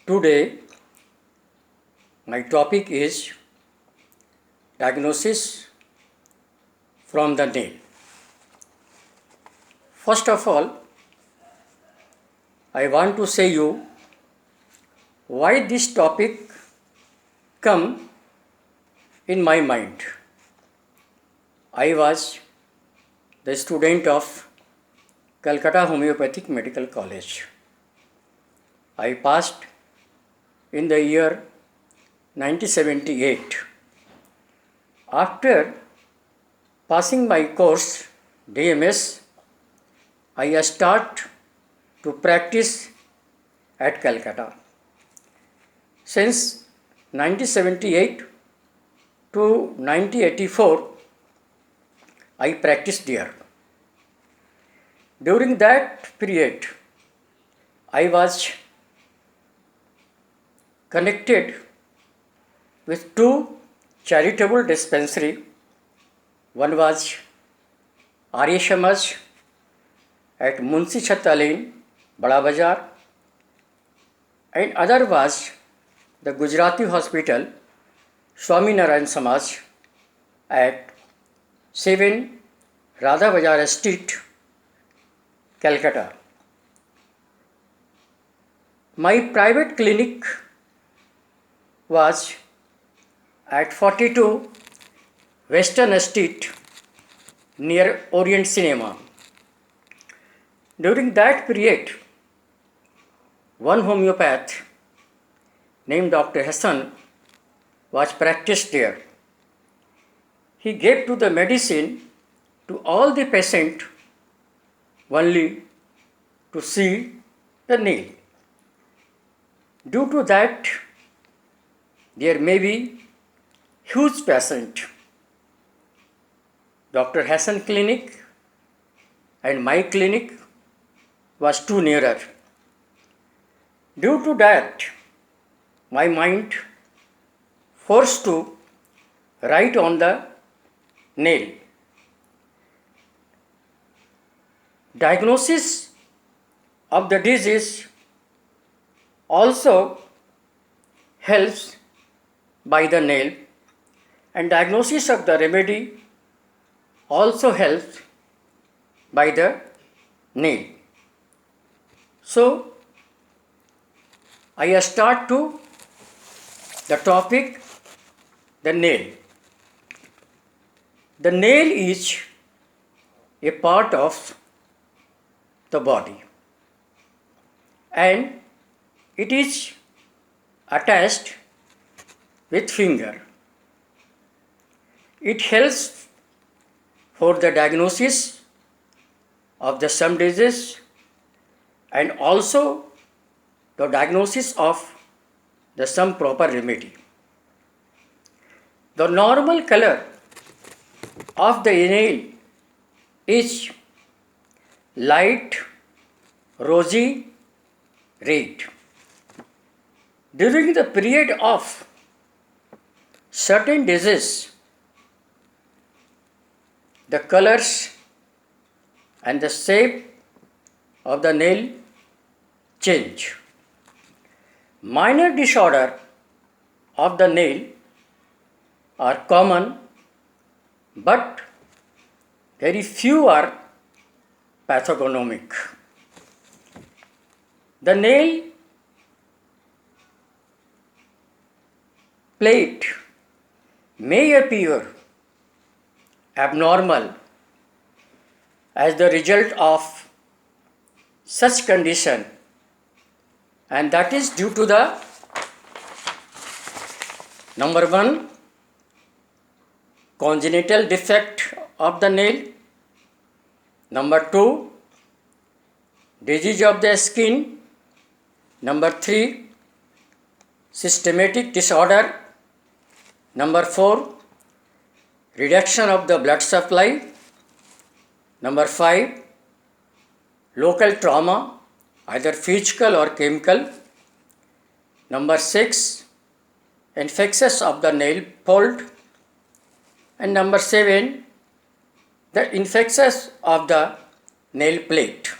Today, my topic is diagnosis from the nail. First of all, I want to say you why this topic come in my mind. I was the student of Calcutta Homeopathic Medical College. I passed in the year 1978. After passing my course DMS, I start to practice at Calcutta. Since 1978 to 1984, I practiced there. During that period, I was connected with two charitable dispensary. One was Arya Samaj at Munshi Chhatta Lane, Bada Bazar, and other was the Gujarati Hospital, Swami Narayan Samaj at 7 Radha Bazar Street, Calcutta. My private clinic was at 42 Western Street near Orient Cinema. During that period, one homeopath named Dr. Hassan was practiced there. He gave to the medicine to all the patient only to see the nail. Due to that, there may be huge patient. Dr. Hassan clinic and my clinic was too nearer. Due to that, my mind forced to write on the nail. Diagnosis of the disease also helps by the nail, and diagnosis of the remedy also helps by the nail. So, I start to the topic, the nail. The nail is a part of the body and it is attached with finger. It helps for the diagnosis of the some disease and also the diagnosis of the some proper remedy. The normal color of the nail is light rosy red. During the period of certain disease, the colors and the shape of the nail change. Minor disorder of the nail are common, but very few are pathognomic. The nail plate may appear abnormal as the result of such condition, and that is due to the number one, congenital defect of the nail, number two, disease of the skin, number three, systematic disorder, number four, reduction of the blood supply, number five, local trauma, either physical or chemical, number six, infections of the nail fold, and number seven, the infections of the nail plate.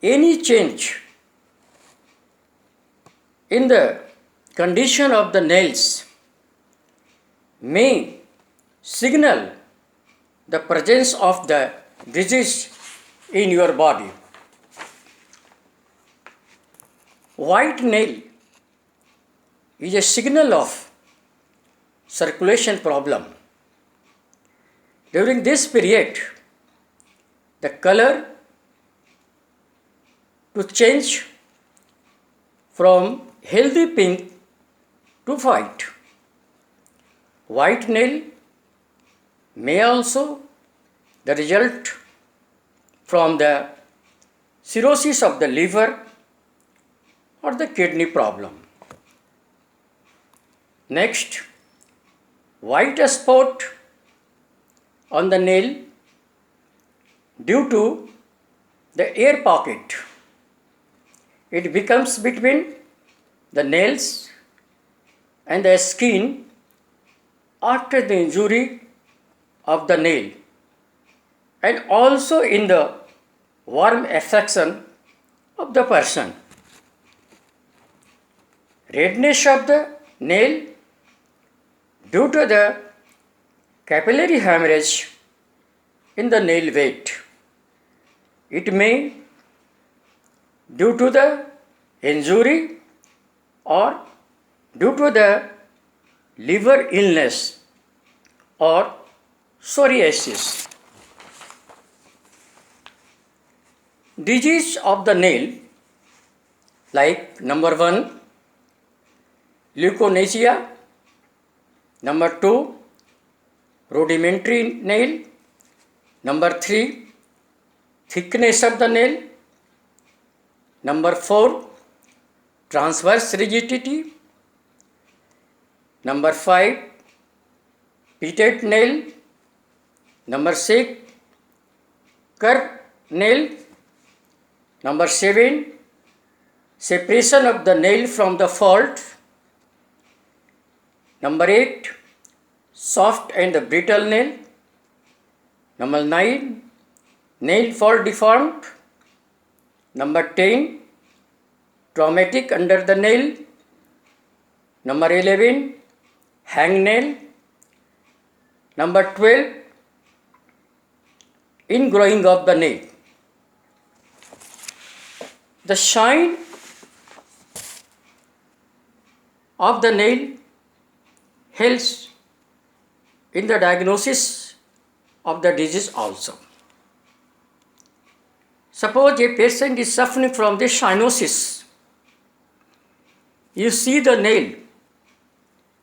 Any change in the condition of the nails may signal the presence of the disease in your body. White nail is a signal of circulation problem. During this period, the color to change from healthy pink to white. White nail may also the result from the cirrhosis of the liver or the kidney problem. Next, white spot on the nail due to the air pocket. It becomes between the nails and the skin after the injury of the nail, and also in the warm affection of the person. Redness of the nail due to the capillary hemorrhage in the nail weight. It may due to the injury or due to the liver illness or psoriasis. Disease of the nail like number 1, leukonychia, number 2, rudimentary nail, number 3, thickness of the nail, number 4, transverse rigidity, number 5, pitted nail, number 6, curved nail, number 7, separation of the nail from the fault, number 8, soft and brittle nail, number 9, nail fall deformed, number 10, traumatic under the nail, number 11, hang nail, number 12, ingrowing of the nail. The shine of the nail helps in the diagnosis of the disease also. Suppose a patient is suffering from the cyanosis. You see the nail,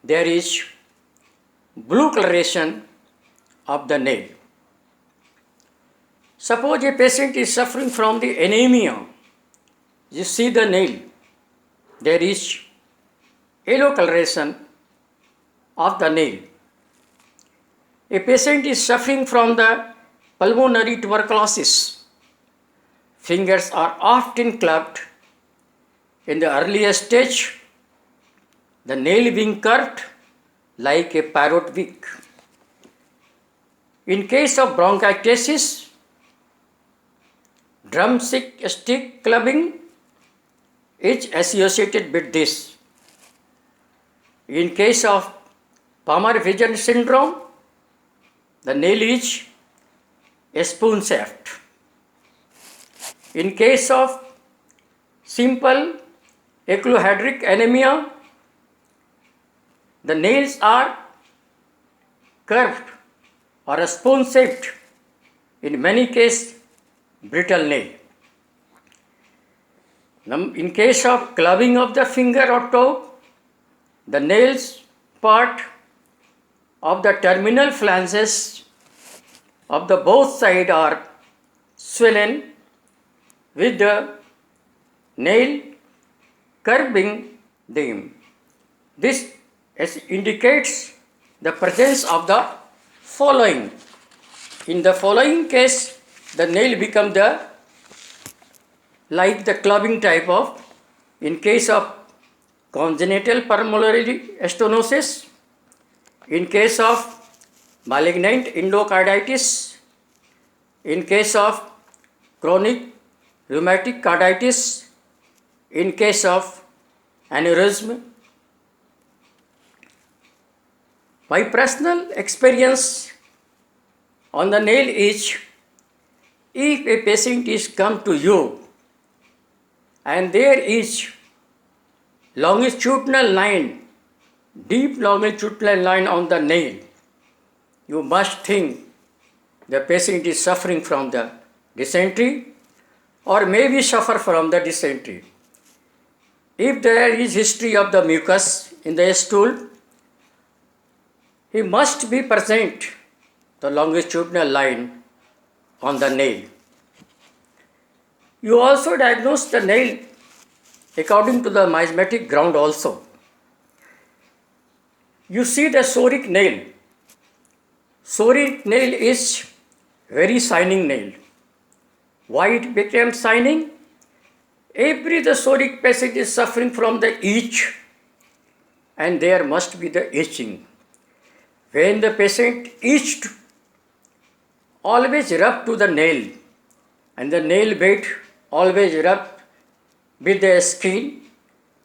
there is blue coloration of the nail. Suppose a patient is suffering from the anemia. You see the nail, there is yellow coloration of the nail. A patient is suffering from the pulmonary tuberculosis. Fingers are often clubbed in the earliest stage, the nail being curved like a parrot beak. In case of bronchitis, drumstick clubbing is associated with this. In case of Palmer vision syndrome, the nail is a spoon shaft. In case of simple eclohydric anemia, the nails are curved or spoon shaped. In many cases, brittle nail. In case of clubbing of the finger or toe, the nails part of the terminal flanges of the both sides are swollen with the nail curving them. This indicates the presence of the following. In the following case, the nail become the like the clubbing type of. In case of congenital pulmonary stenosis, in case of malignant endocarditis, in case of chronic rheumatic carditis, in case of aneurysm. My personal experience on the nail is, if a patient is come to you and there is longitudinal line, deep longitudinal line on the nail, you must think the patient is suffering from the dysentery or maybe suffer from the dysentery. If there is history of the mucus in the stool, he must be present the longitudinal line on the nail. You also diagnose the nail according to the miasmatic ground also. You see the psoric nail. Psoric nail is very shining nail. Why it became shining? Every the psoric patient is suffering from the itch, and there must be the itching. When the patient itched, always rub to the nail, and the nail bed always rub with the skin,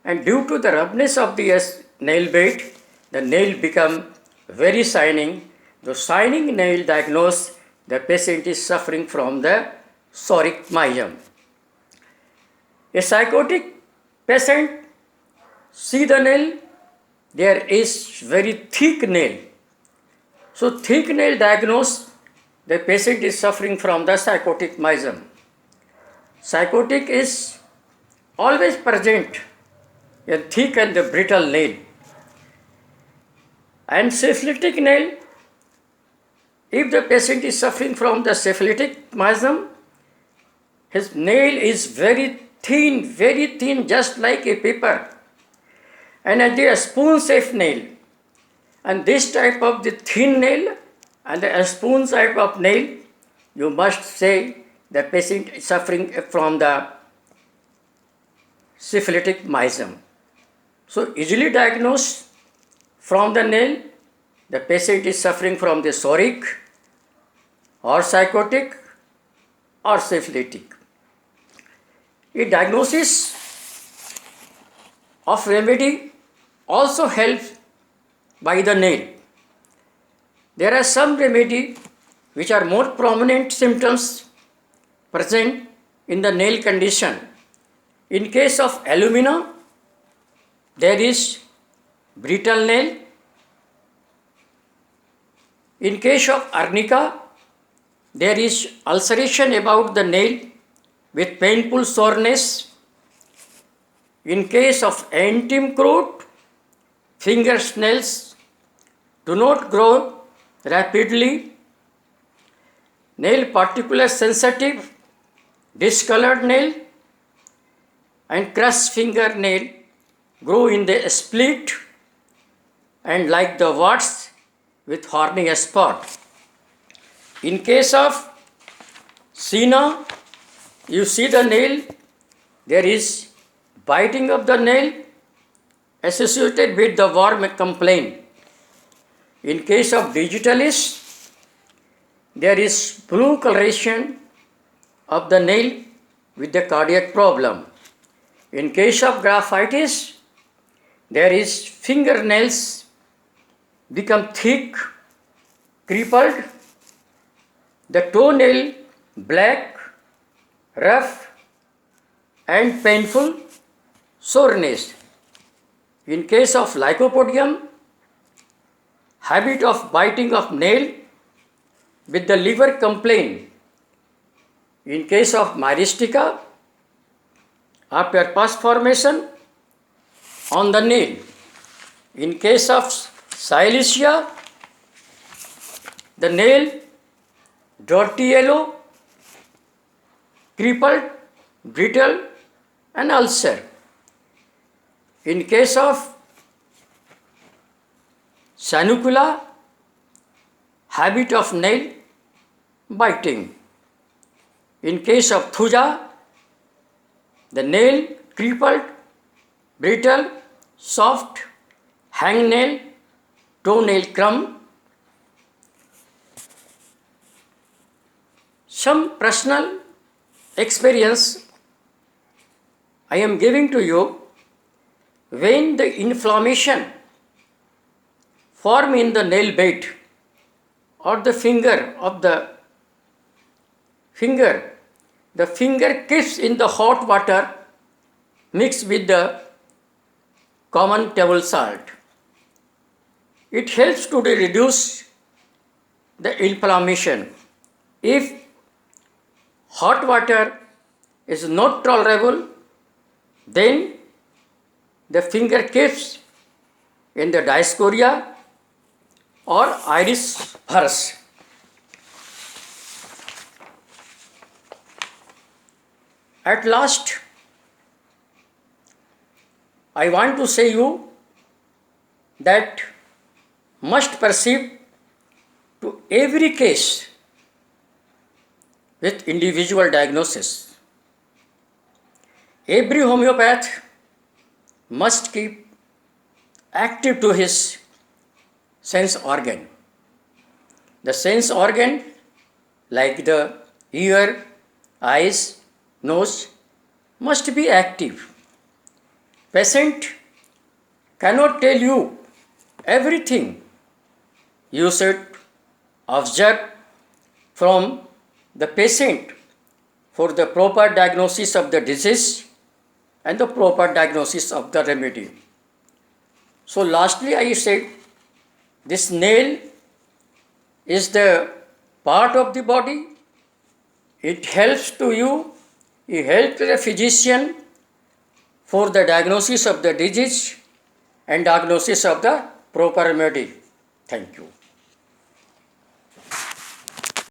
and due to the roughness of the nail bed, the nail become very shining. The shining nail diagnose the patient is suffering from the psoric miasm. A psychotic patient see the nail, there is very thick nail. So thick nail diagnose the patient is suffering from the psychotic miasm. Psychotic is always present, a thick and the brittle nail. And syphilitic nail, if the patient is suffering from the syphilitic miasm, his nail is very thin, just like a paper, and a spoon-shaped nail. And this type of the thin nail and the spoon type of nail, you must say the patient is suffering from the syphilitic miasm. So easily diagnosed from the nail, the patient is suffering from the psoric or psychotic or syphilitic. A diagnosis of remedy also helps by the nail. There are some remedy which are more prominent symptoms present in the nail condition. In case of alumina, there is brittle nail. In case of arnica, there is ulceration about the nail with painful soreness. In case of antimicrote, fingernails do not grow rapidly. Nail particular sensitive, discolored nail and crushed fingernail grow in the split and like the warts with horny spot. In case of Sina, you see the nail, there is biting of the nail associated with the worm complaint. In case of digitalis, there is blue coloration of the nail with the cardiac problem. In case of graphitis, there is fingernails become thick, crippled, the toenail black, rough and painful soreness. In case of lycopodium, habit of biting of nail with the liver complaint. In case of myristica, after pus formation on the nail. In case of silicea, the nail dirty yellow, crippled, brittle and ulcer. In case of sanucula, habit of nail biting. In case of thuja, the nail crippled, brittle, soft, hangnail, toenail crumb. Some personal experience I am giving to you. when the inflammation form in the nail bed or the finger of the finger keeps in the hot water mixed with the common table salt. It helps to reduce the inflammation. If hot water is not tolerable, then the finger keeps in the diascoria or iris pars. At last, I want to say you that must perceive to every case with individual diagnosis. Every homeopath must keep active to his sense organ. The sense organ, like the ear, eyes, nose, must be active. Patient cannot tell you everything. You should observe from the patient for the proper diagnosis of the disease and the proper diagnosis of the remedy. So lastly I said this nail is the part of the body. It helps to you, it helps the physician for the diagnosis of the disease and diagnosis of the proper remedy. Thank you.